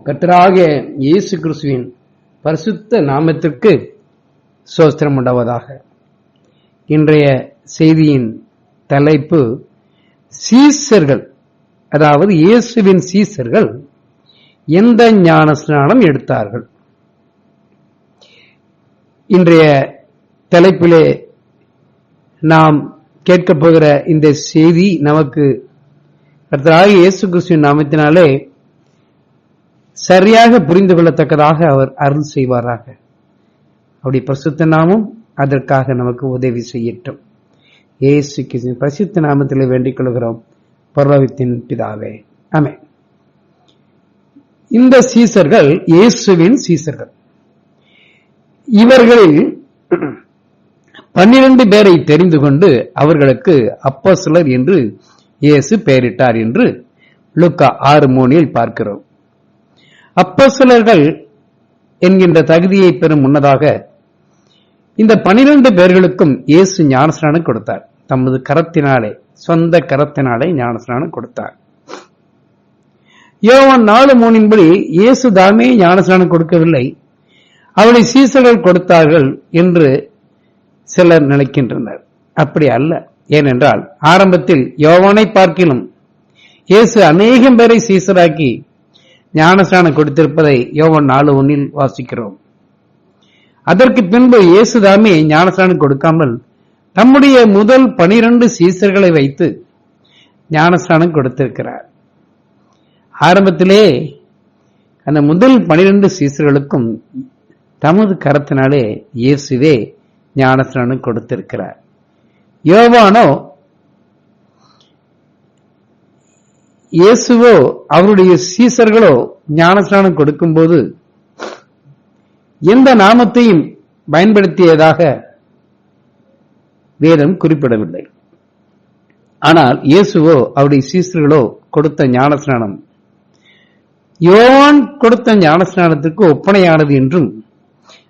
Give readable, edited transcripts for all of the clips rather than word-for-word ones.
கர்த்தராகிய இயேசு கிறிஸ்துவின் பரிசுத்த நாமத்திற்கு ஸ்தோத்திரம் உண்டாவதாக. இன்றைய செய்தியின் தலைப்பு சீசர்கள், அதாவது இயேசுவின் சீசர்கள் எந்த ஞான ஸ்நானம் எடுத்தார்கள். இன்றைய தலைப்பிலே நாம் கேட்கப் போகிற இந்த செய்தி நமக்கு கர்த்தராகிய இயேசு கிறிஸ்துவின் நாமத்தினாலே சரியாக புரிந்து கொள்ளத்தக்கதாக அவர் அருள் செய்வாராக. அவருடைய பரிசுத்த நாமம் அதற்காக நமக்கு உதவி செய்யட்டும். இயேசு கிறிஸ்துவின் பரிசுத்த நாமத்திலே வேண்டிக் கொள்கிறோம், பரலோகத்தின் பிதாவே, ஆமென். இந்த சீசர்கள் இயேசுவின் சீசர்கள். இவர்களில் 12 பேரை தெரிந்து கொண்டு அவர்களுக்கு அப்போஸ்தலர் என்று இயேசு பெயரிட்டார் என்று லூக்கா 6:3 பார்க்கிறோம். அப்போஸ்தலர்கள் என்கின்ற தகுதியை பெறும் முன்னதாக இந்த 12 பேர்களுக்கும் இயேசு ஞானஸ்நானம் கொடுத்தார். தமது கரத்தினாலே, சொந்த கரத்தினாலே ஞானஸ்நானம் கொடுத்தார். யோவான் 4:3 இயேசு தாமே ஞானஸ்நானம் கொடுக்கவில்லை, அவருடைய சீசர்கள் கொடுத்தார்கள் என்று சிலர் நினைக்கின்றனர். அப்படி அல்ல. ஏனென்றால் ஆரம்பத்தில் யோவானை பார்க்கிலும் இயேசு அநேகம் பேரை சீசராக்கி ஞானஸ்நானம் கொடுத்திருப்பதை யோவான் 4:1 வாசிக்கிறோம். அதற்கு பின்பு இயேசுதாமே ஞானஸ்நானம் கொடுக்காமல் தம்முடைய முதல் 12 சீசர்களை வைத்து ஞானஸ்நானம் கொடுத்திருக்கிறார். ஆரம்பத்திலே அந்த முதல் 12 சீசர்களுக்கும் தமது கரத்தினாலே இயேசுவே ஞானஸ்நானம் கொடுத்திருக்கிறார். யோவானோ, இயேசுவோ அவருடைய சீசர்களோ ஞானஸ்நானம் கொடுக்கும் போது எந்த நாமத்தையும் பயன்படுத்தியதாக வேதம் குறிப்பிடவில்லை. ஆனால் இயேசுவோ அவருடைய சீசர்களோ கொடுத்த ஞானஸ்நானம் யோவான் கொடுத்த ஞானஸ்நானத்திற்கு ஒப்பனையானது என்றும்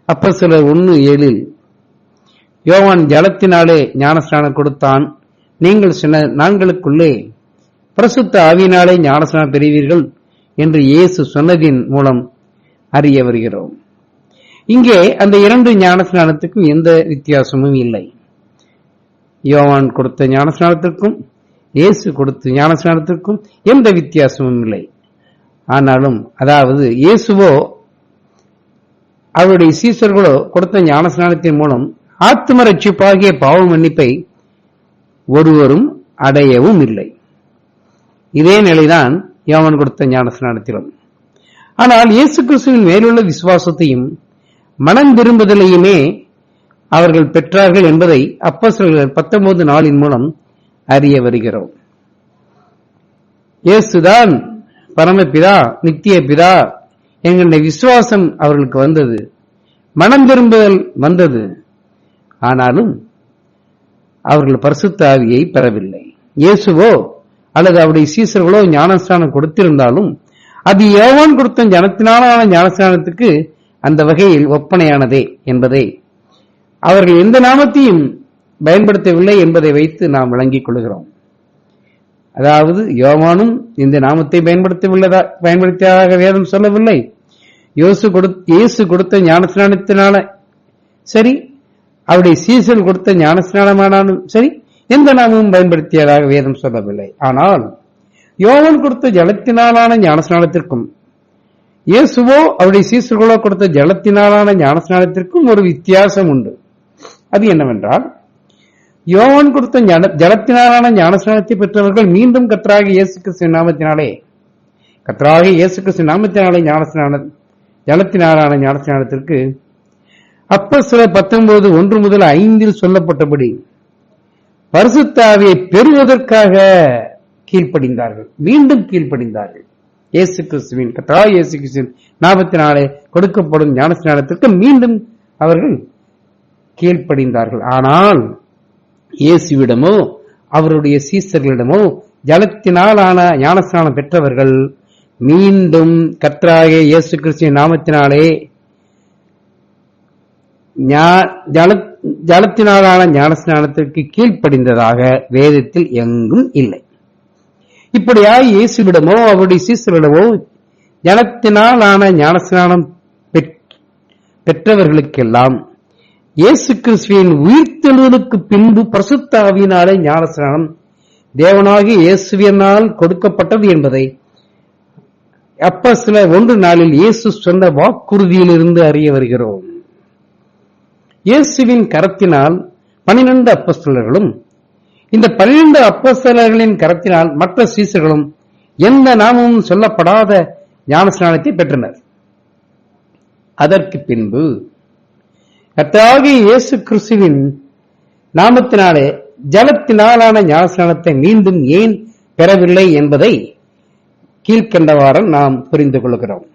அப்போஸ்தலர் 1:7 யோவான் ஜலத்தினாலே ஞானஸ்நானம் கொடுத்தான், நீங்கள் சில நாட்களுக்குள்ளே பரிசுத்த ஆவியினாலே ஞானஸ்நானம் பெறுவீர்கள் என்று இயேசு சொன்னதின் மூலம் அறிய வருகிறோம். இங்கே அந்த 2 ஞானஸ்நானத்துக்கும் எந்த வித்தியாசமும் இல்லை. யோவான் கொடுத்த ஞானஸ்நானத்திற்கும் இயேசு கொடுத்த ஞானஸ்நானத்திற்கும் எந்த வித்தியாசமும் இல்லை. ஆனாலும், அதாவது இயேசுவோ அவருடைய சீசர்களோ கொடுத்த ஞானஸ்நானத்தின் மூலம் ஆத்தும ரட்சிப்பாகிய பாவ மன்னிப்பை ஒருவரும் அடையவும் இல்லை. இதே நிலைதான் யோவான் கொடுத்த ஞானஸ்நானத்திலும். ஆனால் இயேசு கிறிஸ்துவின் மேலுள்ள விசுவாசத்தையும் மனம் விரும்புதலையுமே அவர்கள் பெற்றார்கள் என்பதை அப்போஸ்தலர் 19:4 மூலம் அறிய வருகிறோம். இயேசுதான் பரமபிதா, நித்திய பிதா என்கின்ற விசுவாசம் அவர்களுக்கு வந்தது, மனம் விரும்புதல் வந்தது. ஆனாலும் அவர்கள் பரிசுத்த ஆவியை பெறவில்லை. இயேசுவோ அல்லது அவருடைய சீசர்களோ ஞானஸ்நானம் கொடுத்திருந்தாலும் அது யோவான் கொடுத்த ஜனத்தினாலான ஞானஸ்நானத்துக்கு அந்த வகையில் ஒப்பனையானதே என்பதை, அவர்கள் எந்த நாமத்தையும் பயன்படுத்தவில்லை என்பதை வைத்து நாம் விளங்கிக் கொள்கிறோம். அதாவது யோவானும் இந்த நாமத்தை பயன்படுத்தியதாக வேதம் சொல்லவில்லை. இயேசு கொடுத்த ஞானஸ்நானத்தினால சரி, அவருடைய சீசர்கள் கொடுத்த ஞானஸ்நானமானாலும் சரி, எந்த நாமமும் பயன்படுத்தியதாக வேதம் சொல்லவில்லை. ஆனால் யோவான் கொடுத்த ஜலத்தினாலான ஞானஸ்நானத்திற்கும் இயேசுவோ அவருடைய சீசர்களோ கொடுத்த ஜலத்தினாலான ஞானஸ்நானத்திற்கும் ஒரு வித்தியாசம் உண்டு. அது என்னவென்றால், யோவான் கொடுத்த ஜலத்தினாலான ஞானஸ்நானத்தை பெற்றவர்கள் மீண்டும் கர்த்தராகிய இயேசு கிறிஸ்து நாமத்தினாலே ஜலத்தினாலான ஞானஸ்நானத்திற்கு அப்போஸ்தலர் 19:1-5 சொல்லப்பட்டபடி பரிசுத்த ஆவியை பெறுவதற்காக கீழ்ப்படிந்தார்கள், மீண்டும் கீழ்ப்படிந்தார்கள். இயேசு கிறிஸ்துவின் நாமத்தினாலே கொடுக்கப்படும் ஞானஸ்நானத்திற்கு மீண்டும் அவர்கள் கீழ்ப்படிந்தார்கள். ஆனால் இயேசுவிடமோ அவருடைய சீசர்களிடமோ ஜலத்தினாலான ஞானஸ்நானம் பெற்றவர்கள் மீண்டும் கர்த்தராகிய இயேசு கிறிஸ்துவின் நாமத்தினாலே ஜலத்தினாலான ஞானஸ்நானத்திற்கு கீழ்ப்படிந்ததாக வேதத்தில் எங்கும் இல்லை. இப்படியா இயேசுவிடமோ அவருடைய சீசரிடமோ ஜலத்தினால் ஆன ஞானஸ்நானம் பெற்றவர்களுக்கெல்லாம் இயேசு கிறிஸ்துவின் உயிர்த்தெழுதலுக்கு பின்பு பரிசுத்த ஆவியினாலே ஞானஸ்நானம் தேவனாகிய இயேசுவினால் கொடுக்கப்பட்டது என்பதை அப்போஸ்தலர் 1:4 இயேசு சொன்ன வாக்குறுதியிலிருந்து அறிய வருகிறோம். இயேசுவின் கரத்தினால் 12 அப்போஸ்தலர்களும், இந்த 12 அப்போஸ்தலர்களின் கரத்தினால் மற்ற சீசர்களும் எந்த நாமமும் சொல்லப்படாத ஞானஸ்நானத்தை பெற்றனர். அதற்கு பின்பு கர்த்தராகிய இயேசு கிறிஸ்துவின் நாமத்தினாலே ஜலத்தினாலான ஞானஸ்நானத்தை மீண்டும் ஏன் பெறவில்லை என்பதை கீழ்கண்டவாறு நாம் புரிந்து கொள்கிறோம்.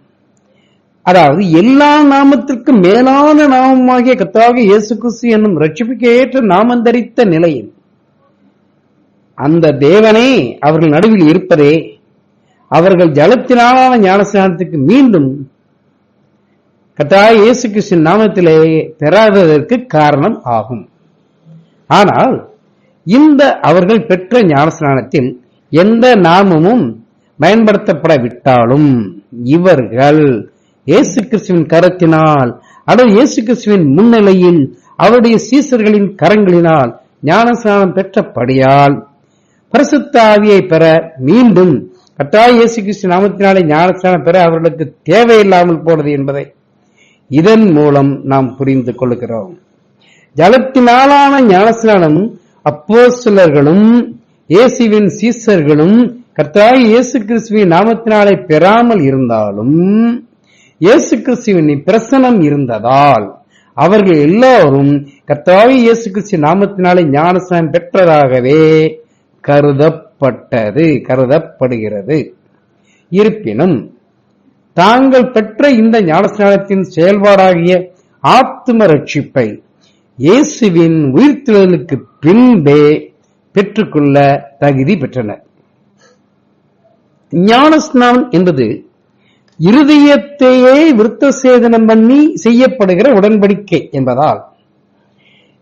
அதாவது எல்லா நாமத்திற்கும் மேலான நாமமாகிய கர்த்தராகிய இயேசு கிறிஸ்து என்னும் ரட்சிப்புக்கு ஏற்ற நாமம் தரித்த நிலையில் அந்த தேவனே அவர்கள் நடுவில் இருப்பதே அவர்கள் ஜலத்தினாலான ஞானஸ்நானத்துக்கு மீண்டும் கர்த்தராகிய இயேசு கிறிஸ்துவின் நாமத்திலே பெறாததற்கு காரணம் ஆகும். ஆனால் இந்த அவர்கள் பெற்ற ஞானஸ்நானத்தில் எந்த நாமமும் பயன்படுத்தப்படவிட்டாலும் இவர்கள் இயேசு கிறிஸ்துவின் கரத்தினால் அல்லது இயேசு கிறிஸ்துவின் முன்னிலையில் அவருடைய சீசர்களின் கரங்களினால் ஞானஸ்நானம் பெற்றபடியால் பரிசுத்த ஆவியை பெற மீண்டும் கர்த்தராகிய இயேசு கிறிஸ்து நாமத்தினாலே ஞானஸ்நானம் பெற அவர்களுக்கு தேவையில்லாமல் போனது என்பதை இதன் மூலம் நாம் புரிந்து கொள்கிறோம். ஜலத்தினாலான ஞானஸ்நானம் அப்போஸ்தலர்களும் இயேசுவின் சீசர்களும் கர்த்தராகிய இயேசு கிறிஸ்துவின் நாமத்தினாலே பெறாமல் இருந்தாலும் இயேசு கிறிஸ்துவின் பிரசனம் இருந்ததால் அவர்கள் எல்லோரும் கர்த்தராகிய இயேசு கிறிஸ்து நாமத்தினாலே ஞானஸ்நானம் பெற்றதாகவே கருதப்படுகிறது. இருப்பினும் தாங்கள் பெற்ற இந்த ஞானஸ்நானத்தின் செயல்பாடாகிய ஆத்தும ரட்சிப்பை இயேசுவின் உயிர்த்தெழுதலுக்கு பின்பே பெற்றுக்கொள்ள தகுதி பெற்றனர். ஞானஸ்நானம் என்பது இருதயத்தையே விருத்த சேதனம் பண்ணி செய்யப்படுகிற உடன்படிக்கை என்பதால்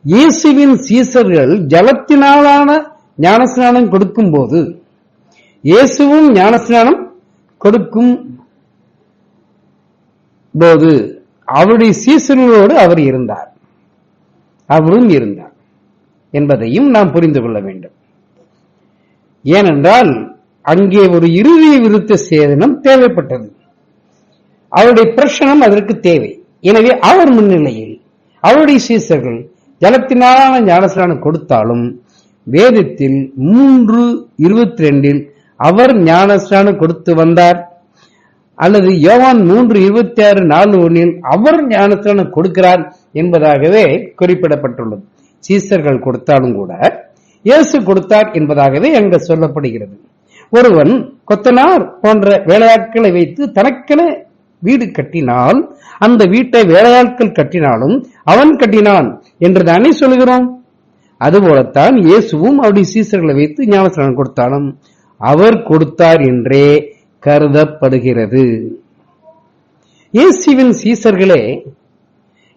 இயேசுவின் சீசர்கள் ஜலத்தினாலான ஞானஸ்நானம் கொடுக்கும் போது இயேசுவும் ஞானஸ்நானம் கொடுக்கும் போது அவருடைய சீசர்களோடு அவரும் இருந்தார் என்பதையும் நாம் புரிந்து கொள்ள வேண்டும். ஏனென்றால் அங்கே ஒரு இருதய விருத்த சேதனம் தேவைப்பட்டது. அவருடைய பிரசனம் அதற்கு தேவை. எனவே அவர் முன்னிலையில் அவருடைய சீசர்கள் ஜலத்தினாலான ஞானஸ்நானம் கொடுத்தாலும் வேதத்தில் 3:22 அவர் ஞானஸ்நானம் கொடுத்து வந்தார், அல்லது யோவான் 3:26-4 அவர் ஞானஸ்நானம் கொடுக்கிறார் என்பதாகவே குறிப்பிடப்பட்டுள்ளது. சீசர்கள் கொடுத்தாலும் கூட இயேசு கொடுத்தார் என்பதாகவே அங்கு சொல்லப்படுகிறது. ஒருவன் கொத்தனார் போன்ற வேலையாட்களை வைத்து தனக்கென வீடு கட்டினால் அந்த வீட்டை வேலையாட்கள் கட்டினாலும் அவன் கட்டினான் என்று தானே சொல்கிறோம். அதுபோலத்தான் இயேசுவும் அவருடைய சீசர்களை வைத்து ஞானஸ்நானம் கொடுத்தாலும் அவர் கொடுத்தார் என்றே கருதப்படுகிறது. இயேசுவின் சீசர்களே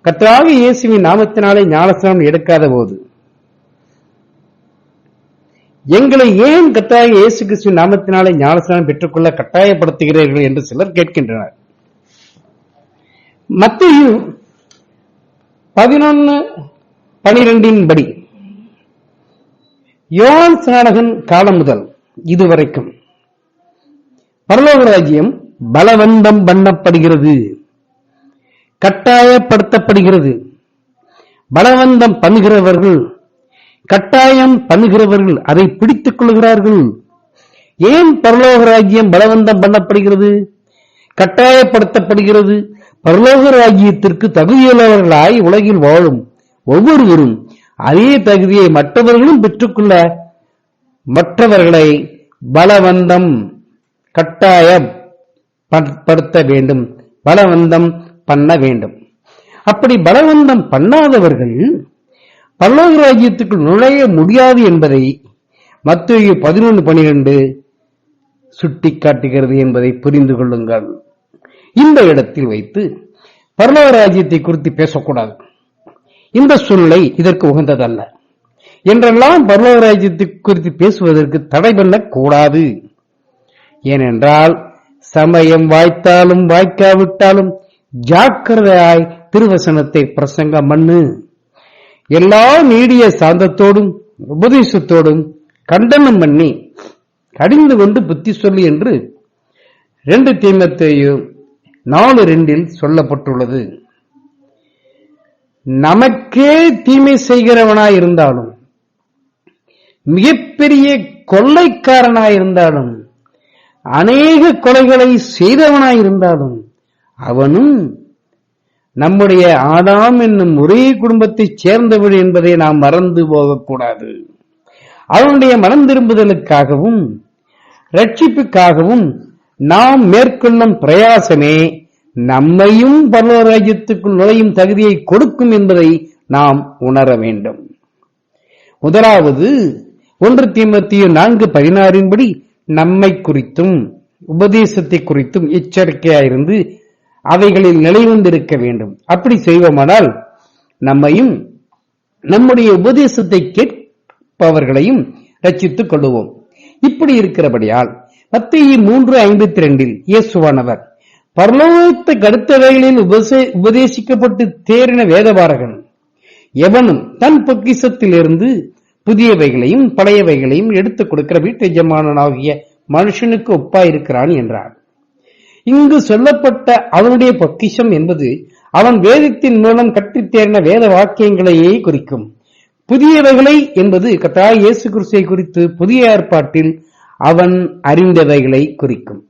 கர்த்தராகிய இயேசுவின் நாமத்தினாலே ஞானஸ்நானம் எடுக்காத போது எங்களை ஏன் கர்த்தராகிய இயேசு கிறிஸ்துவின் நாமத்தினாலே ஞானஸ்நானம் பெற்றுக்கொள்ள கட்டாயப்படுத்துகிறீர்கள் என்று சிலர் கேட்கின்றனர். மத்தேயு 11:12 படி யோவான் ஸ்நானகன் காலம் முதல் இதுவரைக்கும் பரலோக ராஜ்யம் பலவந்தம் பண்ணப்படுகிறது, கட்டாயப்படுத்தப்படுகிறது. பலவந்தம் பண்ணுகிறவர்கள், கட்டாயம் பண்ணுகிறவர்கள் அதை பிடித்துக் கொள்கிறார்கள். ஏன் பரலோக ராஜ்யம் பலவந்தம் பண்ணப்படுகிறது, கட்டாயப்படுத்தப்படுகிறது? பரலோக ராஜ்யத்திற்கு தகுதியுள்ளவர்களாய் உலகில் வாழும் ஒவ்வொருவரும் அதே தகுதியை மற்றவர்களும் பெற்றுக்கொள்ள மற்றவர்களை பலவந்தம் கட்டாயப்படுத்த வேண்டும், பலவந்தம் பண்ண வேண்டும். அப்படி பலவந்தம் பண்ணாதவர்கள் பரலோக ராஜ்யத்துக்குள் நுழைய முடியாது என்பதை மத்தேயு 11:12 சுட்டிக்காட்டுகிறது என்பதை புரிந்து கொள்ளுங்கள். இந்த இடத்தில் வைத்து பரலோக ராஜ்யத்தை குறித்து பேசக்கூடாது, இந்த சூழ்நிலை இதற்கு உகந்ததல்ல என்றெல்லாம் பரலோக ராஜ்யத்தை குறித்து பேசுவதற்கு தடை பண்ணக்கூடாது. ஏனென்றால் சமயம் வாய்த்தாலும் வாய்க்காவிட்டாலும் ஜாக்கிரதையாய் திருவசனத்தை பிரசங்கம் பண்ணு. எல்லா நீடிய சாந்தத்தோடும் உபதேசத்தோடும் கண்டனம் பண்ணி கடிந்து கொண்டு புத்தி சொல்லு என்று 2 தீமோத்தேயு 4:2 சொல்லப்பட்டுள்ளது. நமக்கே தீமை செய்கிறவனாயிருந்தாலும், மிகப்பெரிய கொள்ளைக்காரனாயிருந்தாலும், அநேக கொலைகளை செய்தவனாயிருந்தாலும் அவனும் நம்முடைய ஆதாம் என்னும் ஒரே குடும்பத்தைச் சேர்ந்தவன் என்பதை நாம் மறந்து போகக்கூடாது. அவனுடைய மனம் திரும்புதலுக்காகவும் ரட்சிப்புக்காகவும் நாம் மேற்கொள்ளும் பிரயாசமே நம்மையும் பரலோக ராஜ்யத்துக்குள் நுழையும் தகுதியை கொடுக்கும் என்பதை நாம் உணர வேண்டும். முதலாவது 1 தீமோத்தேயு 4:16 நம்மை குறித்தும் உபதேசத்தை குறித்தும் எச்சரிக்கையாயிருந்து அவைகளில் நிலைவந்திருக்க வேண்டும். அப்படி செய்வோமானால் நம்மையும் நம்முடைய உபதேசத்தை கேட்பவர்களையும் ரட்சித்துக் கொள்ளுவோம். இப்படி இருக்கிறபடியால் மத்தேயு 3:52 இயேசுவானவர் பரலோகத்துக்கு அடுத்தவைகளில் உபதேசிக்கப்பட்டு தேறின வேதபாரகன் எவனும் தன் பொக்கிஷத்திலிருந்து புதியவைகளையும் பழையவைகளையும் எடுத்துக் கொடுக்கிற வீட்டு எஜமானனாகிய மனுஷனுக்கு ஒப்பாயிருக்கிறான் என்றார். இங்கு சொல்லப்பட்ட அவனுடைய பொக்கிஷம் என்பது அவன் வேதத்தின் மூலம் கற்றுத் தேறின வேத வாக்கியங்களையே குறிக்கும். புதியவைகளை என்பது கர்த்தராகிய இயேசு கிறிஸ்துவை குறித்து புதிய ஏற்பாட்டில் அவன் அறிந்தவைகளை குறிக்கும்.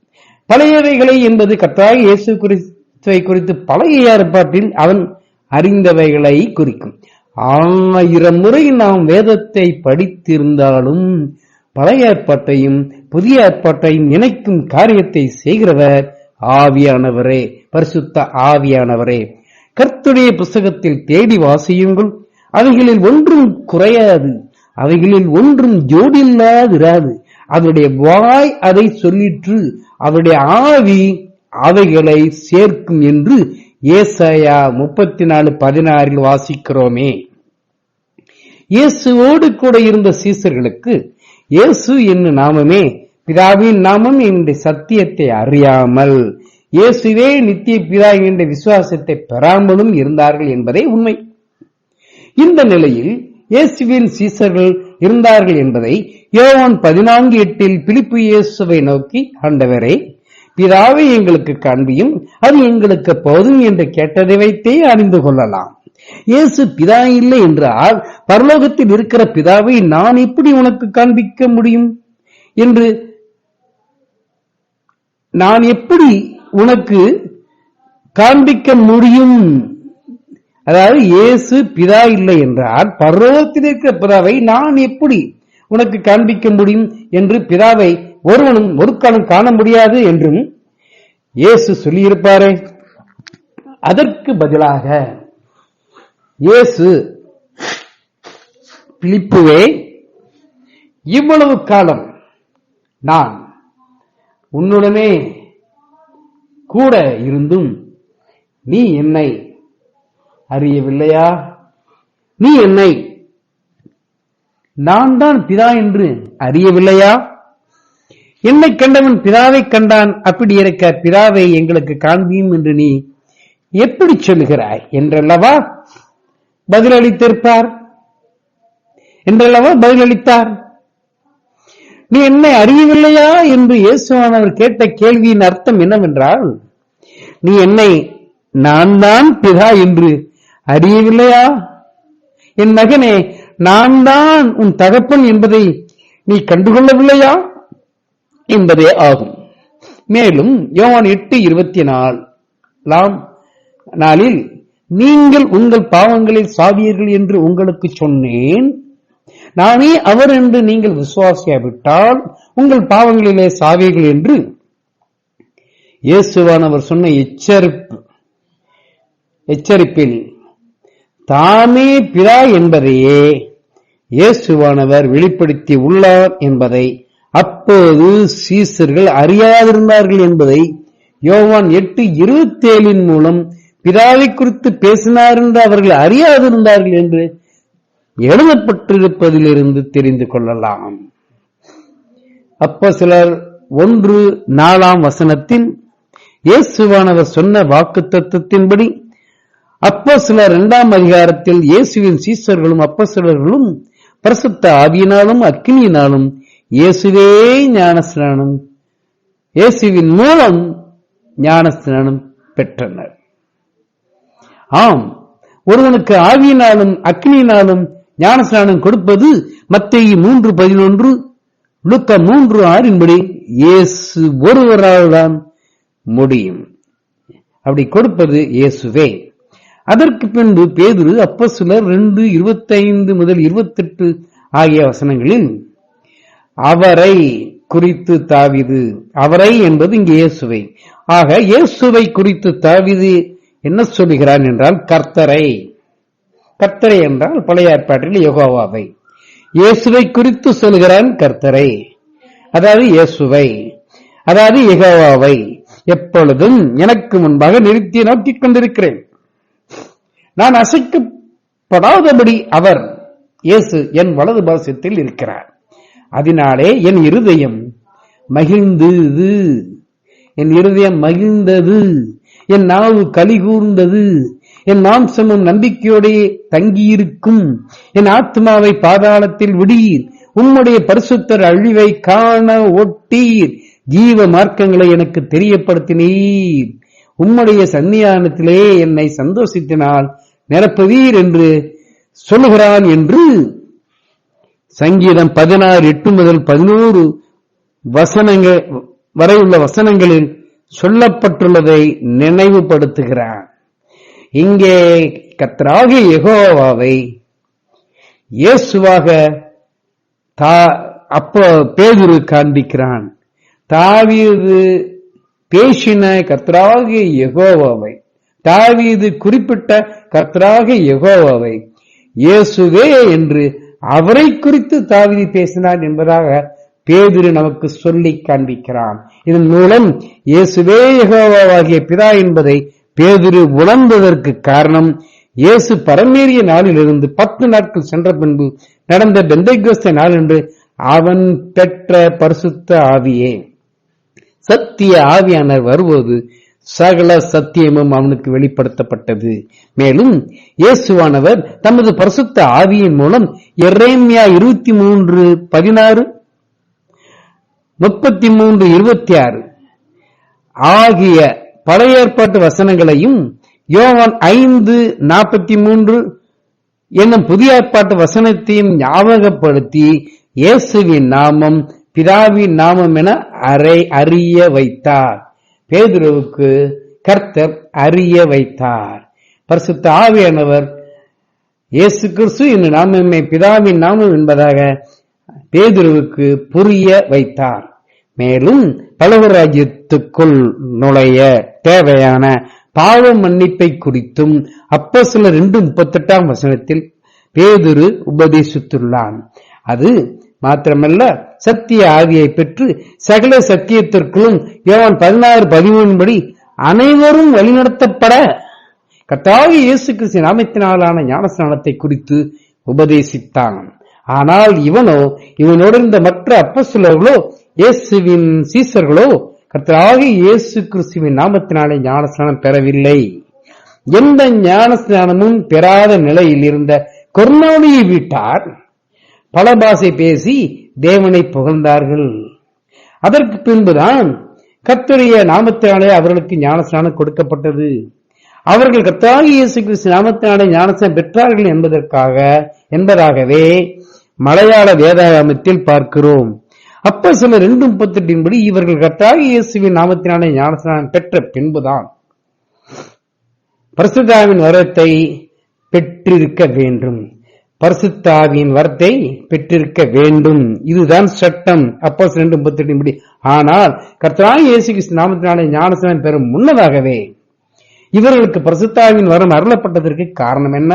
பழையவைகளை என்பது கர்த்தராகிய இயேசு கிறிஸ்துவை குறித்து பழைய ஏற்பாட்டில் அவன் அறிந்தவைகளை குறிக்கும். 1000 முறை நாம் வேதத்தை படித்திருந்தாலும் பழைய ஏற்பாட்டையும் புதிய ஏற்பாட்டையும் இணைக்கும் காரியத்தை செய்கிறவர் ஆவியானவரே, பரிசுத்த ஆவியானவரே. கர்த்தருடைய புஸ்தகத்தில் தேடி வாசியுங்கள், அவைகளில் ஒன்றும் குறையாது, அவைகளில் ஒன்றும் ஜோடியில்லாதிராது. அவருடைய வாய் அதை சொல்லிற்று, அவருடைய ஆவி அவைகளை சேர்க்கும் என்று ஏசாயா 34:16 வாசிக்கிறோமே. இயேசுவோடு கூட இருந்த சீசர்களுக்கு இயேசு என்னும் நாமமே பிதாவின் நாமம் என்ற சத்தியத்தை அறியாமல் இயேசுவே நித்திய பிதா என்ற விசுவாசத்தை பெறாமலும் இருந்தார்கள் என்பதே உண்மை. இந்த நிலையில் இயேசுவின் சீசர்கள் இருந்தார்கள் என்பதை யோவான் 14:8 பிலிப்பு இயேசுவை நோக்கி, ஆண்டவரே, பிதாவை எங்களுக்கு காண்பியும், அது எங்களுக்கு போதும் என்று கேட்டதை வைத்தே அறிந்து கொள்ளலாம். இயேசு பிதா இல்லை என்றால் பரலோகத்தில் இருக்கிற பிதாவை நான் எப்படி உனக்கு காண்பிக்க முடியும் என்று, நான் எப்படி உனக்கு காண்பிக்க முடியும்? அதாவது இயேசு பிதா இல்லை என்றால் பரலோகத்தில் இருக்கிற பிதாவை நான் எப்படி உனக்கு காண்பிக்க முடியும் என்று பிதாவை ஒருவனும் ஒரு காலம் காண முடியாது என்றும் இயேசு சொல்லியிருப்பாரே. அதற்கு பதிலாக இயேசு, பிலிப்புவே, இவ்வளவு காலம் நான் உன்னுடனே கூட இருந்தும் நீ என்னை அறியவில்லையா? நீ என்னை நான் தான் பிதா என்று அறியவில்லையா? என்னை கண்டவன் பிதாவை கண்டான், அப்படி இருக்க பிதாவை எங்களுக்கு காண்பியும் என்று நீ எப்படி சொல்லுகிறாய் என்றல்லவா பதிலளித்திருப்பார், என்றல்லவா பதிலளித்தார். நீ என்னை அறியவில்லையா என்று இயேசுவானவர் கேட்ட கேள்வியின் அர்த்தம் என்னவென்றால், நீ என்னை நான் தான் பிதா என்று அறியவில்லையா? என் மகனே, நான் தான் உன் தகப்பன் என்பதை நீ கண்டுகொள்ளவில்லையா என்பதே ஆகும். மேலும் யோவான் 8:24 நீங்கள் உங்கள் பாவங்களில் சாவீர்கள் என்று உங்களுக்கு சொன்னேன், நானே அவர் என்று நீங்கள் விசுவாசியாவிட்டால் உங்கள் பாவங்களிலே சாவீர்கள் என்று இயேசுவானவர் சொன்ன எச்சரிப்பில் தாமே பிதா என்பதையே இயேசுவானவர் வெளிப்படுத்தி உள்ளார் என்பதை அப்போது சீசர்கள் அறியாதிருந்தார்கள் என்பதை யோவான் 8:27 மூலம் பிதாவை குறித்து பேசினார் என்று அவர்கள் அறியாதிருந்தார்கள் என்று எழுதப்பட்டிருப்பதிலிருந்து தெரிந்து கொள்ளலாம். அப்போஸ்தலர் 1:4 இயேசுவானவர் சொன்ன வாக்குத்தத்தத்தின்படி அப்போஸ்தலர் 2 இயேசுவின் சீஷர்களும் அப்போஸ்தலர்களும் பரிசுத்த ஆவியினாலும் அக்கினியினாலும் இயேசுவே ஞானஸ்நானம் இயேசுவின் மூலம் ஞானஸ்நானம் பெற்றனர். ஆம், ஒருவனுக்கு ஆவியினாலும் அக்கினியினாலும் ஞானஸ்நானம் கொடுப்பது மத்தேயு 3:11 லூக்கா 3:6 இயேசு ஒருவரால் தான் முடியும். அப்படி கொடுப்பது இயேசுவே. அதற்கு பின்பு பேதுரு அப்போஸ்தலர் 2:25-28 ஆகிய வசனங்களில் அவரை குறித்து தாவீது, அவரை என்பது இங்கே இயேசுவை, ஆக இயேசுவை குறித்து தாவீது என்ன சொல்லுகிறான் என்றால் கர்த்தரை. கர்த்தரை என்றால் பழைய ஏற்பாட்டில் யெகோவாவை, இயேசுவை குறித்து சொல்கிறான் கர்த்தரை, அதாவது இயேசுவை, அதாவது யெகோவாவை எப்பொழுதும் எனக்கு முன்பாக நிறுத்தி நோக்கிக் கொண்டிருக்கிறேன். நான் அசைக்கப்படாதபடி அவர் இயேசு என் வலது பாசத்தில் இருக்கிறார். அதனாலே என் இருதயம் மகிழ்ந்தது, என் இருதயம் மகிழ்ந்தது, என் நாவு களி கூர்ந்தது, என் மாம்சமும் நம்பிக்கையோடே தங்கியிருக்கும். என் ஆத்மாவை பாதாளத்தில் விடீர், உம்முடைய பரிசுத்தர் அழிவை காண ஒட்டீர், ஜீவ மார்க்கங்களை எனக்கு தெரியப்படுத்தினீர், உம்முடைய சன்னிதானத்திலே என்னை சந்தோஷத்தினால் நிரப்புவீர் என்று சொல்லுகிறான் என்று சங்கீதம் 16:8-11 வசனங்கள் வரை உள்ள வசனங்களில் சொல்லப்பட்டுள்ளதை நினைவுபடுத்துகிறார். இங்கே கர்த்தராகிய யெகோவாவை இயேசுவாக அப்போ பேதுரு காண்பிக்கிறான். தாவீது பேசின கர்த்தராகிய யெகோவாவை, தாவீது குறிப்பிட்ட கர்த்தராகிய யெகோவாவை இயேசுவே என்று அவரை குறித்து தாவீது பேசினார் என்பதாக பேதுரு நமக்கு சொல்லி காண்பிக்கிறான். இதன் மூலம் இயேசுவே யெகோவாகிய பிதா என்பதை பேதுரு உணர்ந்ததற்கு காரணம், இயேசு பரமேறிய நாளிலிருந்து 10 நாட்கள் சென்ற பின்பு நடந்த பெந்தெகோஸ்தே நாள் என்று அவன் பெற்ற பரிசுத்த ஆவியே. சத்திய ஆவியானவர் வரும்போது சகல சத்தியமும் அவனுக்கு வெளிப்படுத்தப்பட்டது. மேலும் இயேசுவானவர் தமது பரிசுத்த ஆவியின் மூலம் எரேமியா 23:16, 33:26 ஆகிய பழைய ஏற்பாட்டு வசனங்களையும் யோவான் 5:43 என்னும் புதிய ஏற்பாட்டு வசனத்தையும் ஞாபகப்படுத்தி இயேசுவின் நாமம் பிதாவின் நாமம் என அறிய வைத்தார். பேதுருவுக்கு கர்த்தர் அறிய வைத்தார். பரிசுத்த ஆவியானவர் இயேசு கிறிஸ்து என்னும் நாமமே பிதாவின் நாமம் என்பதாக பேதுருவுக்கு புரிய வைத்தார். மேலும் பரலோகராஜ்யத்துக்குள் நுழைய தேவையான பாவ மன்னிப்பை குறித்தும் அப்போஸ்தலர் 2:38 வசனத்தில் பேதுரு உபதேசித்துள்ளான். அது மாத்திரமல்ல, சத்திய ஆவியை பெற்று சகல சத்தியத்திற்கும் யோவான் 16:13 அனைவரும் வழிநடத்தப்பட கர்த்தராகிய இயேசு கிறிஸ்து நாமத்தினாலான ஞானஸ்நானத்தை குறித்து உபதேசித்தான். ஆனால் இவனோடு இருந்த மற்ற அப்போஸ்தலர்களோ இயேசுவின் சீஷர்களோ கர்த்தராகிய இயேசு கிறிஸ்துவின் நாமத்தினாலே ஞானஸ்நானம் பெறவில்லை. எந்த ஞானஸ்நானமும் பெறாத நிலையில் இருந்த கொர்நேலிய வீட்டார் பல பாஷை பேசி தேவனை புகழ்ந்தார்கள். அதற்கு பின்புதான் கர்த்தருடைய நாமத்தினாலே அவர்களுக்கு ஞானஸ்நானம் கொடுக்கப்பட்டது. அவர்கள் கர்த்தராகிய இயேசு கிறிஸ்து நாமத்தினாலே ஞானஸ்நானம் பெற்றார்கள் என்பதாகவே மலையாள வேதாகமத்தில் பார்க்கிறோம். அப்போஸ்தலர் 2:38 இவர்கள் கர்த்தராகிய இயேசுவின் நாமத்தினாலே ஞானஸ்நானம் பெற்ற பின்புதான் பரிசுத்த ஆவியின் வரத்தை பெற்றிருக்க வேண்டும். பரிசுத்த ஆவியின் வரத்தை பெற்றிருக்க வேண்டும். இதுதான் சட்டம். அப்போஸ்தலர் 2:38 ஆனால் கர்த்தராகிய இயேசு கிறிஸ்து நாமத்தினாலே ஞானஸ்நானம் பெறும் முன்னதாகவே இவர்களுக்கு பரிசுத்த ஆவியின் வரம் அருளப்பட்டதற்கு காரணம் என்ன?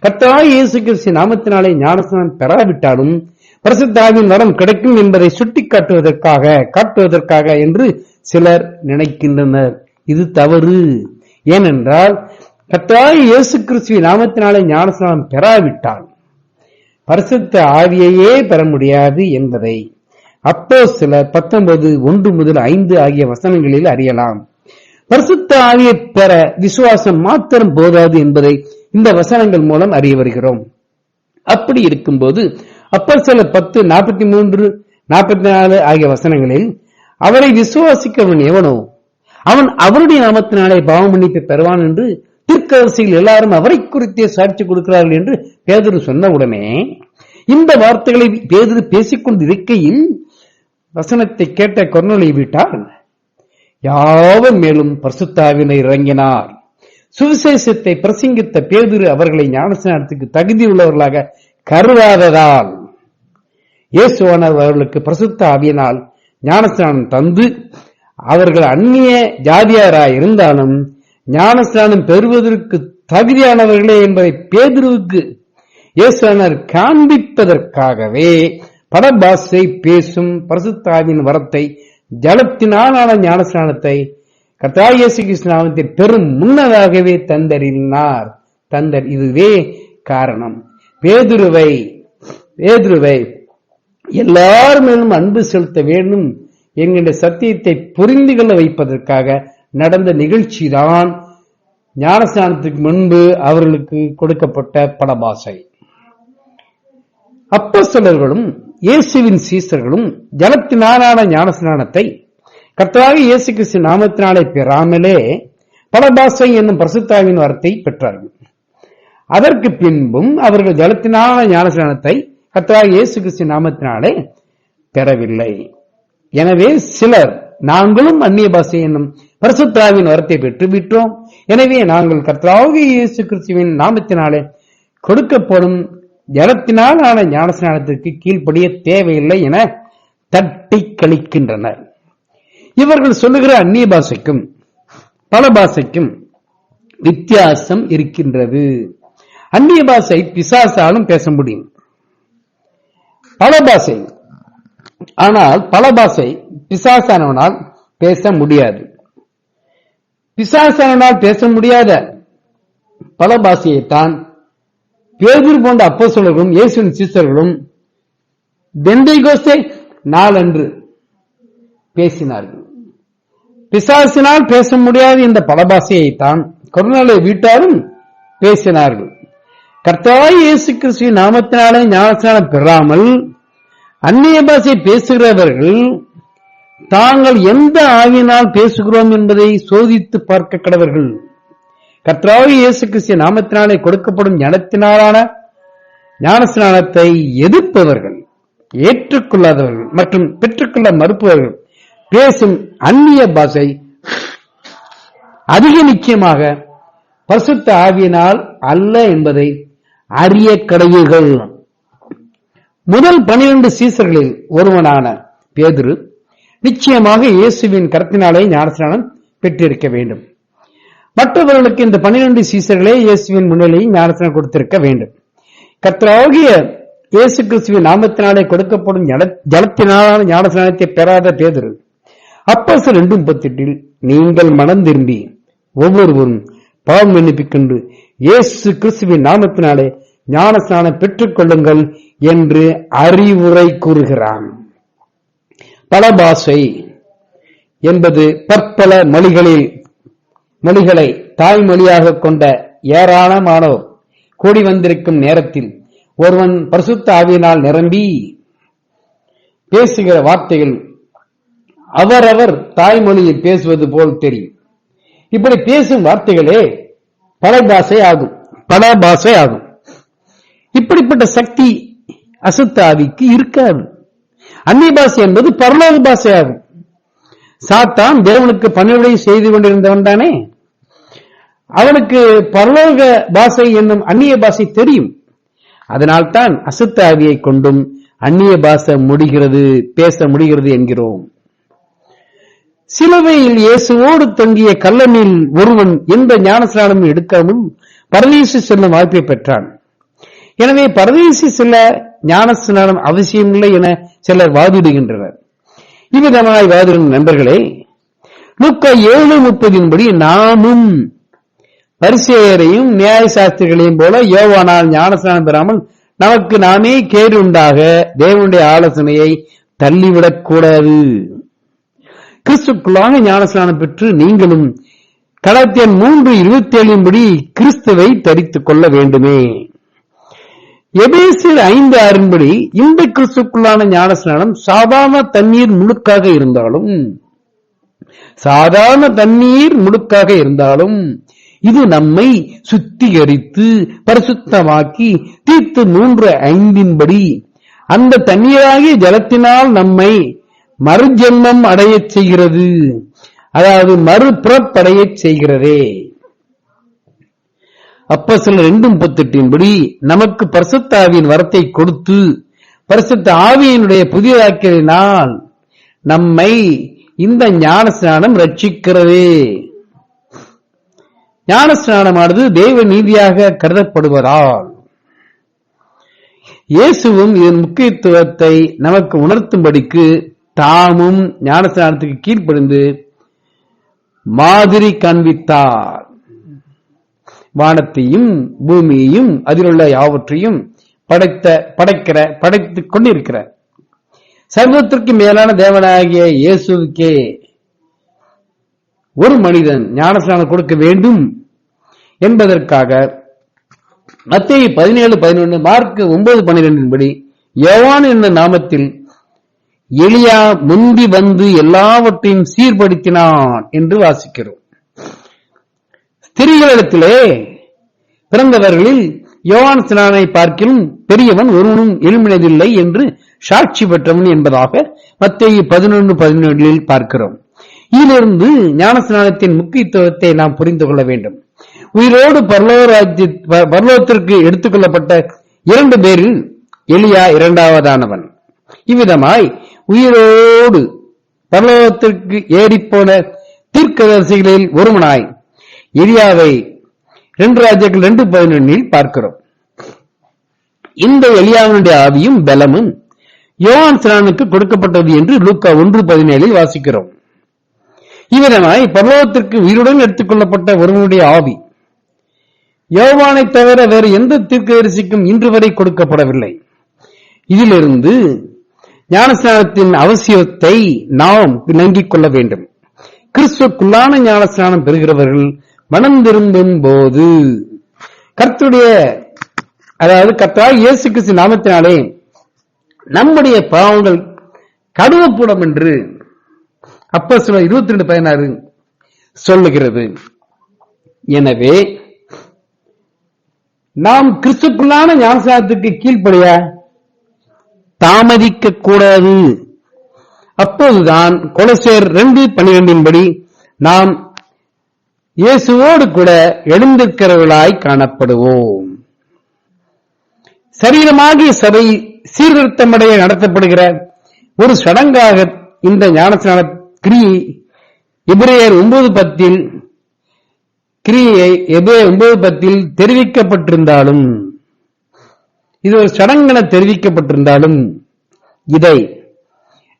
கர்த்தராகிய இயேசு கிறிஸ்து நாமத்தினாலே ஞானஸ்நானம் பெறாவிட்டாலும் பரிசுத்த ஆவியின் வரம் கிடைக்கும் என்பதை சுட்டி காட்டுவதற்காக என்று சிலர் நினைக்கின்றனர். இது தவறு. ஏனென்றால் கர்த்தராகிய இயேசு கிறிஸ்துவின் நாமத்தினாலே ஞானஸ்நானம் பெறாவிட்டால் பரிசுத்த ஆவியையே பெற முடியாது என்பதை அப்போஸ்தலர் 19:1-5 ஆகிய வசனங்களில் அறியலாம். பரிசுத்த ஆவியை பெற விசுவாசம் மாத்திரம் போதாது என்பதை இந்த வசனங்கள் மூலம் அறிய வருகிறோம். அப்படி இருக்கும்போது அப்போஸ்தலர் 10:43-44 ஆகிய வசனங்களில் அவரை விசுவாசிக்கிறவன் எவனோ அவன் அவருடைய நாமத்தினாலே பாவ மன்னிப்பை பெறுவான் என்று தீர்க்கதரிசிகள் எல்லாரும் அவரை குறித்தே சாட்சி கொடுக்கிறார்கள் என்று பேதுரு சொன்ன உடனே இந்த வார்த்தைகளை பேதுரு பேசிக்கொண்டிருக்கையில் வசனத்தை கேட்ட கொர்நேலியு வீட்டார் யாவர் மேலும் பரிசுத்த ஆவியானவர் இறங்கினார். சுவிசேஷத்தை பிரசங்கித்த பேதுரு அவர்களை ஞானஸ்நானத்துக்கு தகுதியுள்ளவர்களாக கருதாததால் இயேசுவானவர் அவர்களுக்கு பரிசுத்த ஆவியினால் ஞானஸ்நானம் தந்து அவர்கள் அந்நிய ஜாதியாராய் இருந்தாலும் ஞானஸ்நானம் பெறுவதற்கு தகுதியானவர்களே என்பதை பேதுருவுக்கு இயேசுவானவர் காண்பிப்பதற்காகவே பரபாஷை பேசும் பரிசுத்த ஆவியின் வரத்தை ஜலத்தினாலான ஞானஸ்நானத்தை கர்த்தராகிய இயேசு கிறிஸ்து நாமத்தில் பெரும் முன்னதாகவே தந்தறினார். இதுவே காரணம். பேதுருவை எல்லார் மேலும் அன்பு செலுத்த வேண்டும் என்கின்ற சத்தியத்தை புரிந்து கொள்ள வைப்பதற்காக நடந்த நிகழ்ச்சிதான் ஞானஸ்நானத்துக்கு முன்பு அவர்களுக்கு கொடுக்கப்பட்ட படபாசை. அப்போஸ்தலர்களும் இயேசுவின் சீசர்களும் ஜலத்தினாலான ஞானஸ்நானத்தை கர்த்தராகிய இயேசு கிறிஸ்து நாமத்தினாலே பெறாமலே படபாசை என்னும் பரிசுத்த ஆவியின் வரத்தை பெற்றார்கள். அதற்கு பின்பும் அவர்கள் ஜலத்தினாலான ஞானஸ்நானத்தை கர்த்தராகிய இயேசு கிறிஸ்து நாமத்தினாலே பெறவில்லை. எனவே சிலர் நாங்களும் அந்நிய பாஷை என்னும் பரிசுத்த ஆவியின் வரத்தை பெற்றுவிட்டோம், எனவே நாங்கள் கர்த்தராகிய இயேசு கிறிஸ்துவின் நாமத்தினாலே கொடுக்கப்படும் ஜலத்தினாலான ஞானஸ்நானத்திற்கு கீழ்ப்படிய தேவையில்லை என தட்டி கழிக்கின்றனர். இவர்கள் சொல்லுகிற அந்நிய பாஷைக்கும் பல பாஷைக்கும் வித்தியாசம் இருக்கின்றது. அந்நிய பாஷை பிசாசாலும் பேச முடியும், பல பாஷை ஆனால் பல பாஷை பிசாசானவனால் பேச முடியாது. பிசாசானவனால் பேச முடியாத பல பாஷையைத்தான் பேதுரு போன்ற அப்போஸ்தலர்களும் இயேசுவின் சீசர்களும் பெந்தேகோஸ்தே நாளன்று பேசினார்கள். பிசாசினால் பேச முடியாத இந்த பல பாஷையைத்தான் கொர்நேலியு வீட்டாரும் பேசினார்கள். கர்த்தராகிய இயேசு கிறிஸ்துவின் நாமத்தினாலே ஞானஸ்நானம் பெறாமல் அந்நிய பாஷை பேசுகிறவர்கள் தாங்கள் எந்த ஆவியினால் பேசுகிறோம் என்பதை சோதித்து பார்க்க கடவர்கள். கர்த்தராகிய இயேசு கிறிஸ்து நாமத்தினாலே கொடுக்கப்படும் ஞானத்தினாலான ஞானஸ்நானத்தை எதிர்ப்பவர்கள், ஏற்றுக்கொள்ளாதவர்கள் மற்றும் பெற்றுக்கொள்ள மறுப்பவர்கள் பேசும் அந்நிய பாஷை அதிக நிச்சயமாக பரிசுத்த ஆவியினால் அல்ல என்பதை அறிய கடவுள்கள். முதல் 12 சீசர்களில் ஒருவனான பேதுரு நிச்சயமாக இயேசுவின் கரத்தினாலே ஞானஸ்நானம் பெற்றிருக்க வேண்டும். மற்றவர்களுக்கு இந்த 12 சீசர்களே இயேசுவின் முன்னிலையில் ஞானஸ்நானம் கொடுத்திருக்க வேண்டும். கர்த்தராகிய இயேசு கிறிஸ்துவின் நாமத்தினாலே கொடுக்கப்படும் ஜலத்தினாலான ஞானஸ்நானத்தை பெறாத பேதுரு அப்போஸ்தலர் 2:38 நீங்கள் மனம் திரும்பி ஒவ்வொருவரும் பாவம் மன்னிப்புக்கொண்டு இயேசு கிறிஸ்துவின் நாமத்தினாலே ஞானஸ்நானம் பெற்றுக் கொள்ளுங்கள் என்று அறிவுரை கூறுகிறான். பல பாஷை என்பது பற்பல மொழிகளை தாய்மொழியாக கொண்ட ஏராளமானோர் கூடி வந்திருக்கும் நேரத்தில் ஒருவன் பரிசுத்த ஆவியினால் நிரம்பி பேசுகிற வார்த்தைகள் அவரவர் தாய்மொழியில் பேசுவது போல் தெரியும். இப்படி பேசும் வார்த்தைகளே பல பாஷை ஆகும். இப்படிப்பட்ட சக்தி அசுத்த ஆவிக்கு இருக்காது. அந்நிய பாஷை என்பது பரலோக பாஷை ஆகும். சாத்தான் தேவனுக்கு பணிவிடை செய்து கொண்டிருந்தவன் தானே, அவனுக்கு பரலோக பாஷை என்னும் அந்நிய பாஷை தெரியும். அதனால்தான் அசுத்த ஆவியை கொண்டும் அந்நிய பாஷை பேச முடிகிறது என்கிறோம். சிலுவையில் இயேசுவோடு தங்கிய கல்லனில் ஒருவன் எந்த ஞானஸ்நானமும் எடுக்காமல் பரதீசு செல்லும் வாய்ப்பை பெற்றான். எனவே பரதீசு செல்ல ஞானஸ்நானம் அவசியமில்லை என சிலர் வாதிடுகின்றனர். இவ்விதமாய் வாதிடும் நண்பர்களே, லூக்கா 7:30 நாமும் பரிசேயரையும் நியாய சாஸ்திரிகளையும் போல யோவானால் ஞானஸ்நானம் பெறாமல் நமக்கு நாமே கேடு உண்டாக தேவனுடைய ஆலோசனையை தள்ளிவிடக்கூடாது. கிறிஸ்துக்குள்ளாக ஞானஸ்நானம் பெற்று நீங்களும் கலாத்தியர் 3:27 படி கிறிஸ்துவை தரித்துக் கொள்ள வேண்டுமே. எபேசியர் 5:6 படி இந்த கிறிஸ்துக்குள்ளான ஞானஸ்நானம் சாதாரண தண்ணீர் முழுக்காக இருந்தாலும் இது நம்மை சுத்திகரித்து பரிசுத்தமாக்கி தீத்து 3:5 படி அந்த தண்ணீராகிய ஜலத்தினால் நம்மை மறுஜென்மம் அடைய செய்கிறது, அதாவது மறுபிறப்படைய செய்கிறதே. அப்போஸ்தலர் 2:38 படி நமக்கு பரிசுத்த ஆவியின் வரத்தை கொடுத்து பரிசுத்த ஆவியினுடைய புதியதாக்கினால் நம்மை இந்த ஞானஸ்நானம் ரட்சிக்கிறதே. ஞானஸ்நானமானது தெய்வ நீதியாக கருதப்படுவதால் இயேசுவும் இதன் முக்கியத்துவத்தை நமக்கு உணர்த்தும்படிக்கு தாமும் ஞானஸ்நானத்துக்கு கீழ்ப்படிந்து மாதிரி காண்பித்தார். வானத்தையும் பூமியையும் அதிலுள்ள யாவற்றையும் படைத்துக் கொண்டிருக்கிற சர்வத்திற்கு மேலான தேவனாகிய இயேசுவுக்கே ஒரு மனிதன் ஞானஸ்நானம் கொடுக்க வேண்டும் என்பதற்காக மத்தேயு 17:11, மார்க்கு 9:12 படி யோவான் என்ற நாமத்தில் எலியா முந்தி வந்து எல்லாவற்றையும் சீர்படுத்தினான் என்று வாசிக்கிறோம். ஸ்திரீகளிடத்திலே பிறந்தவர்களில் யோவான் ஸ்நானனை பார்க்கிலும் பெரியவன் ஒருவனும் எழும்பினதில்லை என்று சாட்சி பெற்றவன் என்பதாக மத்தேயு 11:17 பார்க்கிறோம். இதிலிருந்து ஞானஸ்நானத்தின் முக்கியத்துவத்தை நாம் புரிந்து கொள்ள வேண்டும். உயிரோடு பரலோகத்திற்கு எடுத்துக் கொள்ளப்பட்ட 2 பேரில் எலியா இரண்டாவதானவன். இவ்விதமாய் உயிரோடு பரலோகத்திற்கு ஏறிப்போன தீர்க்கதரிசிகளில் ஒருவனாய் எலியாவை 2 ராஜாக்கள் 2:11 பார்க்கிறோம். இந்த எலியாவினுடைய ஆவியும் பலமும் யோவான் ஸ்நானனுக்கு கொடுக்கப்பட்டது என்று லூக்கா 1:17 வாசிக்கிறோம். இவ்விதமாய் பரலோகத்திற்கு உயிருடன் எடுத்துக் கொள்ளப்பட்ட ஒருவனுடைய ஆவி யோவானை தவிர வேறு எந்த தீர்க்கதரிசிக்கும் இன்று வரை கொடுக்கப்படவில்லை. இதிலிருந்து ஞானஸ்நானத்தின் அவசியத்தை நாம் விளங்கிக் கொள்ள வேண்டும். கிறிஸ்துக்குள்ளான ஞானஸ்நானம் பெறுகிறவர்கள் மனம் திரும்பும் போது கர்த்தராகிய இயேசு கிறிஸ்து நாமத்தினாலே நம்முடைய பாவங்கள் கழுவப்படும் என்று அப்போஸ்தலர் 22:16 சொல்லுகிறது. எனவே நாம் கிறிஸ்துக்குள்ளான ஞானஸ்நானத்துக்கு கீழ்ப்படிய தாமதிக்க கூடாது. அப்போதுதான் கொலோசியர் 2:12 படி நாம் இயேசுவோடு கூட எழுந்திருக்கிறவர்களாய் காணப்படுவோம். சரீரமாகிய சபை சீர்திருத்தமடைய நடத்தப்படுகிற ஒரு சடங்காக இந்த ஞானஸ்நான கிரியை எபிரேயர் 9:10 தெரிவிக்கப்பட்டிருந்தாலும், இது ஒரு சடங்கென தெரிவிக்கப்பட்டிருந்தாலும், இதை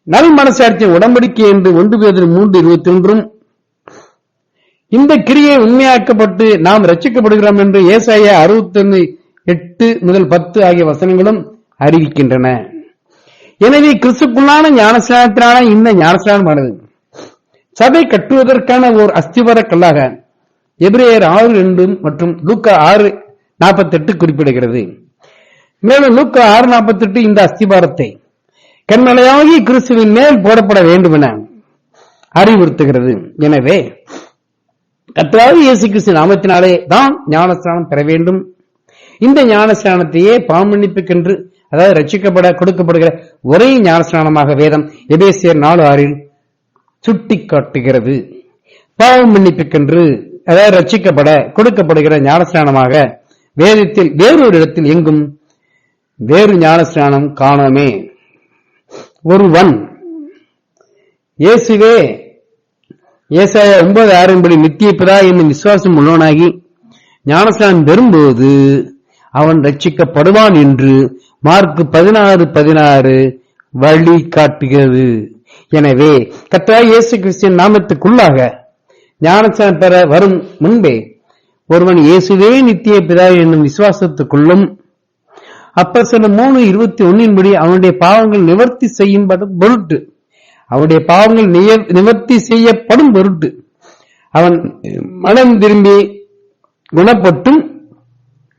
நல் மனசாட்சியின் உடன்படிக்கை என்று 1 பேதுரு 3:21 இந்த கிரியை உண்மையாக்கப்பட்டு நாம் ரட்சிக்கப்படுகிறோம் என்று ஏசாயா 61:8-10 ஆகிய வசனங்களும் அறிவிக்கின்றன. எனவே கிறிஸ்துக்குள்ளான ஞானஸ்நானத்தினான இந்த ஞானஸ்நானமானது சபை கட்டுவதற்கான ஓர் அஸ்திவார கல்லாக எபிரேயர் 6:2 மற்றும் லூக்கா 6:48 குறிப்பிடுகிறது. மேலும் லூக்கா 6:48 இந்த அஸ்திவாரத்தை கன்மலையாகிய கிறிஸ்துவின் மேல் போடப்பட வேண்டும் என அறிவுறுத்துகிறது. எனவே கர்த்தராகிய இயேசு கிறிஸ்து நாமத்தினாலே தான் ஞானஸ்நானம் பெற வேண்டும். இந்த ஞானஸ்நானத்தையே பாவமன்னிப்புக்கென்று, அதாவது ரட்சிக்கப்பட கொடுக்கப்படுகிற ஒரே ஞானஸ்நானமாக வேதம் எபேசியர் 4:6 சுட்டி காட்டுகிறது. பாவம் மன்னிப்புக்கென்று, அதாவது ரட்சிக்கப்பட கொடுக்கப்படுகிற ஞானஸ்நானமாக வேதத்தில் வேறொரு இடத்தில் எங்கும் வேறு ஞானஸ்நானம் காணோமே. ஒருவன் இயேசுவே ஏசாயா 9:6 படி நித்திய பிதா என்னும் விசுவாசம் உள்ளவனாகி ஞானஸ்நானம் பெறும்போது அவன் ரட்சிக்கப்படுவான் என்று மார்க்கு 16:16 வழி காட்டுகிறது. எனவே கர்த்தராகிய இயேசு கிறிஸ்துவின் நாமத்துக்குள்ளாக ஞானஸ்நானம் பெற வரும் முன்பே ஒருவன் இயேசுவே நித்திய பிதா என்னும் விசுவாசத்துக்குள்ளும் அப்போஸ்தலர் 3:21 அவனுடைய பாவங்கள் நிவர்த்தி செய்யப்படும் பொருட்டு, அவனுடைய பாவங்கள் நிவர்த்தி செய்யப்படும் பொருட்டு அவன் மனம் திரும்பி குணப்பட்டும்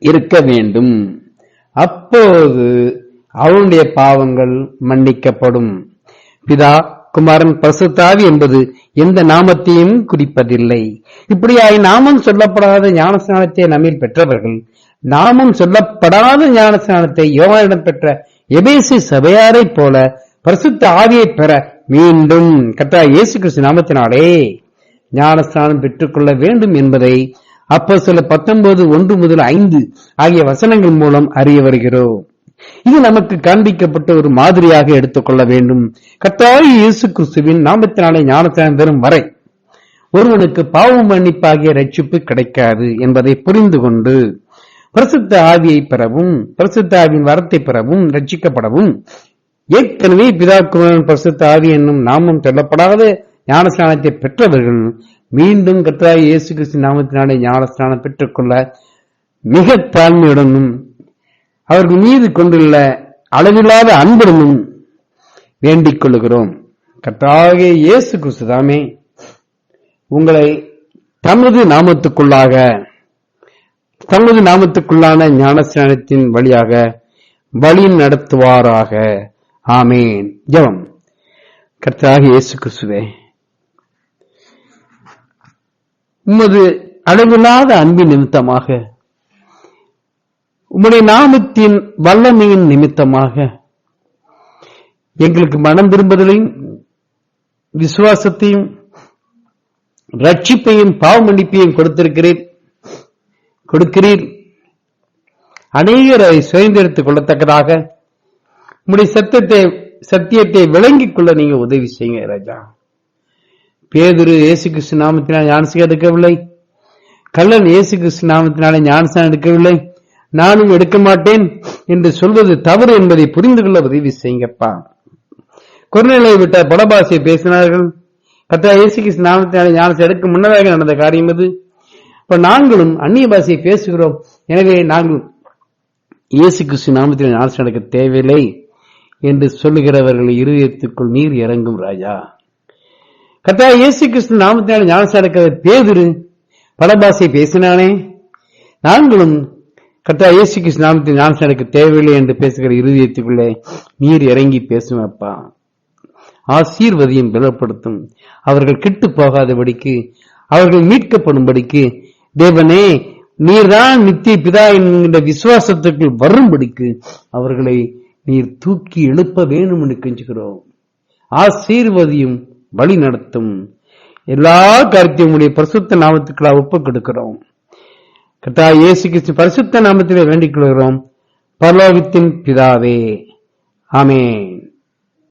இருக்க வேண்டும். அப்போது அவனுடைய பாவங்கள் மன்னிக்கப்படும். பிதா, குமாரன், பரிசுத்த ஆவி என்பது எந்த நாமத்தையும் குறிப்பதில்லை. இப்படியாய் நாமம் சொல்லப்படாத ஞானஸ்நானத்தை நம்மில் பெற்றவர்கள் நாமம் சொல்லப்படாத ஞானஸ்நானத்தை யோவானிடம் பெற்ற எபேசு சபையாரை போல பரிசுத்த ஆவியை பெற மீண்டும் கர்த்தராகிய இயேசு கிறிஸ்து நாமத்தினாலே ஞானஸ்நானம் பெற்றுக்கொள்ள வேண்டும் என்பதை அப்போஸ்தலர் 19:1-5 ஆகிய வசனங்கள் மூலம் அறிய வருகிறோம். இது நமக்கு காண்பிக்கப்பட்ட ஒரு மாதிரியாக எடுத்துக்கொள்ள வேண்டும். கர்த்தராகிய இயேசு கிறிஸ்துவின் நாமத்தினாலே ஞானஸ்நானம் பெறும் வரை ஒருவனுக்கு பாவ மன்னிப்பாகிய ரட்சிப்பு கிடைக்காது என்பதை புரிந்து கொண்டு பரிசுத்த ஆவியை பெறவும், பரிசுத்த ஆவியின் வரத்தை பெறவும், ரட்சிக்கப்படவும் ஏற்கனவே பிதா, குமாரன், பரிசுத்த ஆவி என்னும் நாமம் சொல்லப்படாத ஞானஸ்நானத்தை பெற்றவர்கள் மீண்டும் கர்த்தராகிய இயேசு கிறிஸ்து நாமத்தினாலே ஞானஸ்நானம் பெற்றுக்கொள்ள மிக தாழ்மையுடனும் அவர்கள் மீது கொண்டுள்ள அளவில்லாத அன்புடனும் வேண்டிக் கொள்ளுகிறோம். கர்த்தராகிய இயேசு கிறிஸ்து தாமே உங்களை தமது நாமத்துக்குள்ளான ஞானஸ்நானத்தின் வழியாக வழி நடத்துவாராக. ஆமேன். ஜெபம். கர்த்தராகிய இயேசு கிறிஸ்துவே, உமது அளவில்லாத அன்பின் நிமித்தமாக, உம்முடைய நாமத்தின் வல்லமையின் நிமித்தமாக எங்களுக்கு மனம் திரும்புதலையும் விசுவாசத்தையும் ரட்சிப்பையும் பாவ மன்னிப்பையும் கொடுக்கிறீர். அநேகரை சுதந்திரத்துக் கொள்ளத்தக்கதாக உம்முடைய சத்தியத்தை விளங்கிக் கொள்ள நீங்க உதவி செய்யுங்க ராஜா. பேதுரு இயேசு கிறிஸ்து நாமத்தினால் ஞானஸ்நானம் எடுக்கவில்லை, கள்ளன் இயேசு கிறிஸ்து நாமத்தினாலே ஞானஸ்நானம் எடுக்கவில்லை, நானும் எடுக்க மாட்டேன் என்று சொல்வது தவறு என்பதை புரிந்து கொள்ள உதவி செய்யுங்கப்பா. கொர்நேலியை விட்ட படபாசையை பேசினார்கள். கர்த்தராகிய இயேசு கிறிஸ்து நாமத்தினாலே ஞானஸ்நானம் எடுக்க முன்னதாக நடந்த காரியம் அது. இப்ப நாங்களும் அந்நிய பாஷையை பேசுகிறோம், எனவே நாங்கள் இயேசு கிறிஸ்து நாமத்தினால் ஞானஸ்நானம் எடுக்க தேவையில்லை என்று சொல்லுகிறவர்கள் இருதயத்துக்குள் நீர் இறங்கும் ராஜா. கர்த்தராகிய இயேசு கிறிஸ்து நாமத்தினால் ஞானஸ்நானம் எடுக்கிற பேதுரு படபாசை பேசினானே, நாங்களும் கர்த்தராகிய இயேசு கிறிஸ்து நாமத்தில் ஞானஸ்நானம் எடுக்க தேவையில்லை என்று பேசுகிற இருதயத்துக்குள்ளே நீர் இறங்கி பேசுமப்பா. ஆசீர்வதியும் பலப்படுத்தும். அவர்கள் கெட்டு போகாதபடிக்கு, அவர்கள் மீட்கப்படும்படிக்கு தேவனே நீர்தான் நித்திய பிதா என்கின்ற விசுவாசத்துக்குள் வரும்படிக்கு அவர்களை நீர் தூக்கி எழுப்ப வேண்டும் என்று கெஞ்சுகிறோம். ஆசீர்வதியும் வழி நடத்தும். எல்லா காரியத்தையும் உடைய பரிசுத்த நாமத்துக்குள்ள ஒப்புக் கொடுக்கிறோம். கர்த்தராகிய இயேசு கிறிஸ்து பரிசுத்த நாமத்திலே வேண்டிக் கொள்கிறோம். பரலோகத்தின் பிதாவே, ஆமென்.